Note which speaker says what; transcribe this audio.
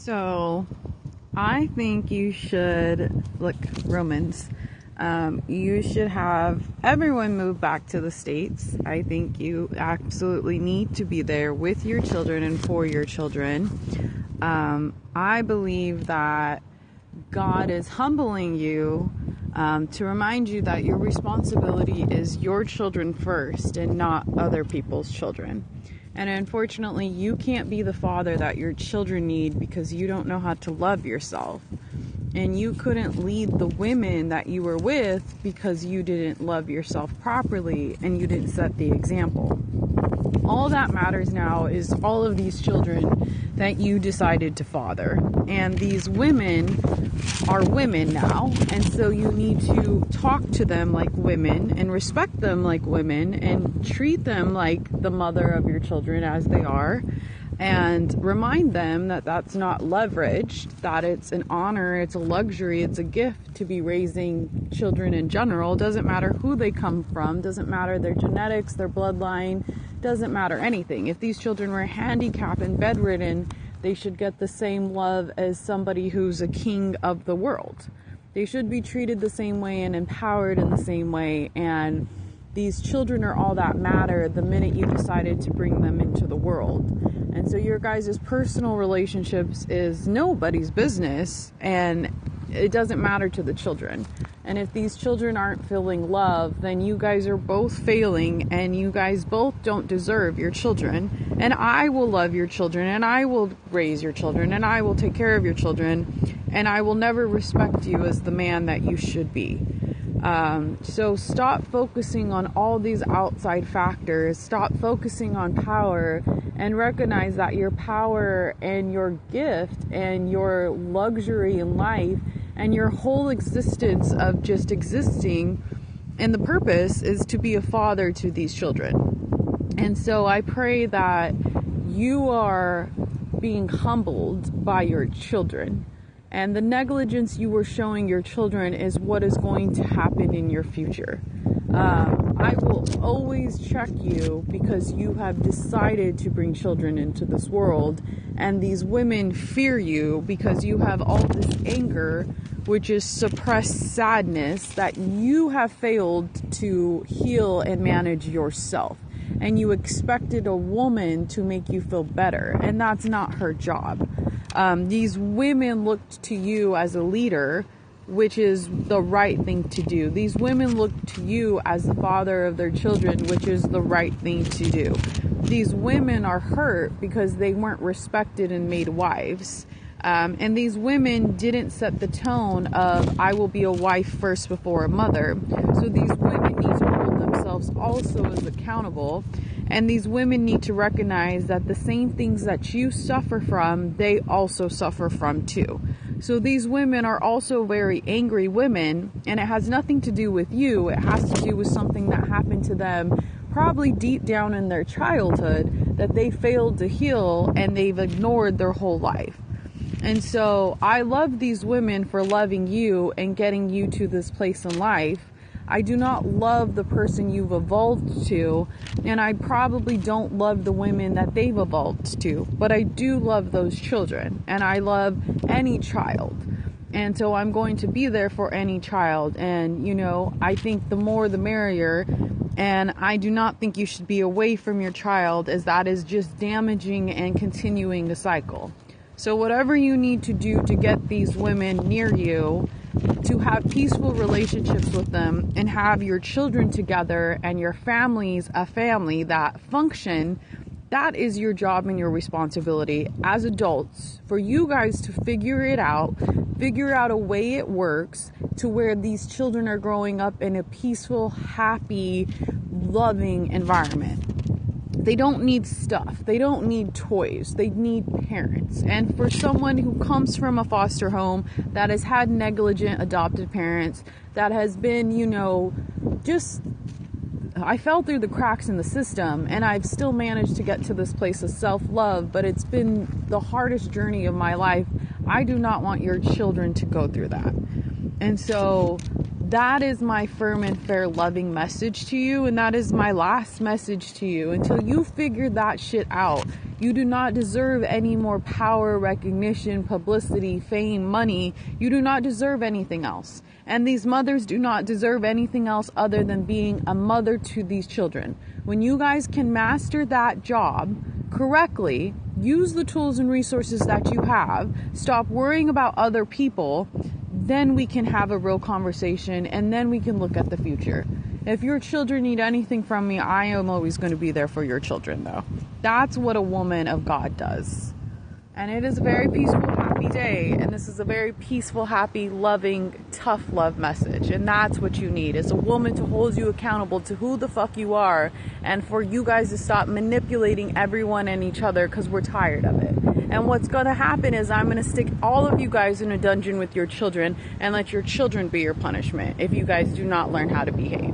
Speaker 1: So, I think you should, look, Romans, you should have everyone move back to the States. I think you absolutely need to be there with your children and for your children. I believe that God is humbling you to remind you that your responsibility is your children first and not other people's children. And unfortunately, you can't be the father that your children need because you don't know how to love yourself. And you couldn't lead the women that you were with because you didn't love yourself properly and you didn't set the example. All that matters now is all of these children that you decided to father. And these women are women now. And so you need to talk to them like women and respect them like women and treat them like the mother of your children as they are. And remind them that that's not leveraged, that it's an honor, it's a luxury, it's a gift to be raising children in general. Doesn't matter who they come from, doesn't matter their genetics, their bloodline, doesn't matter anything. If these children were handicapped and bedridden, they should get the same love as somebody who's a king of the world. They should be treated the same way and empowered in the same way. And these children are all that matter the minute you decided to bring them into the world. And so your guys' personal relationships is nobody's business, and it doesn't matter to the children. And if these children aren't feeling love, then you guys are both failing, and you guys both don't deserve your children. And I will love your children, and I will raise your children, and I will take care of your children, and I will never respect you as the man that you should be. So stop focusing on all these outside factors. Stop focusing on power and recognize that your power and your gift and your luxury in life and your whole existence of just existing and the purpose is to be a father to these children. And so I pray that you are being humbled by your children. And the negligence you were showing your children is what is going to happen in your future. I will always check you because you have decided to bring children into this world. And these women fear you because you have all this anger, which is suppressed sadness that you have failed to heal and manage yourself. And you expected a woman to make you feel better. And that's not her job. These women looked to you as a leader, which is the right thing to do. These women looked to you as the father of their children, which is the right thing to do. These women are hurt because they weren't respected and made wives. And these women didn't set the tone of, I will be a wife first before a mother. So these women need to hold themselves also as accountable. And these women need to recognize that the same things that you suffer from, they also suffer from too. So these women are also very angry women, and it has nothing to do with you. It has to do with something that happened to them probably deep down in their childhood that they failed to heal and they've ignored their whole life. And so I love these women for loving you and getting you to this place in life. I do not love the person you've evolved to, and I probably don't love the women that they've evolved to, but I do love those children, and I love any child. And so I'm going to be there for any child, and I think the more the merrier, and I do not think you should be away from your child, as that is just damaging and continuing the cycle. So whatever you need to do to get these women near you, to have peaceful relationships with them and have your children together and your families a family that function, that is your job and your responsibility as adults for you guys to figure out a way it works to where these children are growing up in a peaceful, happy, loving environment. They don't need stuff. They don't need toys. They need parents. And for someone who comes from a foster home that has had negligent adopted parents, that has been, I fell through the cracks in the system and I've still managed to get to this place of self-love, but it's been the hardest journey of my life. I do not want your children to go through that. And so That is my firm and fair loving message to you, and that is my last message to you. Until you figure that shit out, you do not deserve any more power, recognition, publicity, fame, money. You do not deserve anything else. And these mothers do not deserve anything else other than being a mother to these children. When you guys can master that job correctly, use the tools and resources that you have, stop worrying about other people, then we can have a real conversation, and then we can look at the future. If your children need anything from me, I am always going to be there for your children, though. That's what a woman of God does. And it is a very peaceful, happy day. And this is a very peaceful, happy, loving, tough love message. And that's what you need, is a woman to hold you accountable to who the fuck you are. And for you guys to stop manipulating everyone and each other, because we're tired of it. And what's going to happen is I'm going to stick all of you guys in a dungeon with your children and let your children be your punishment if you guys do not learn how to behave.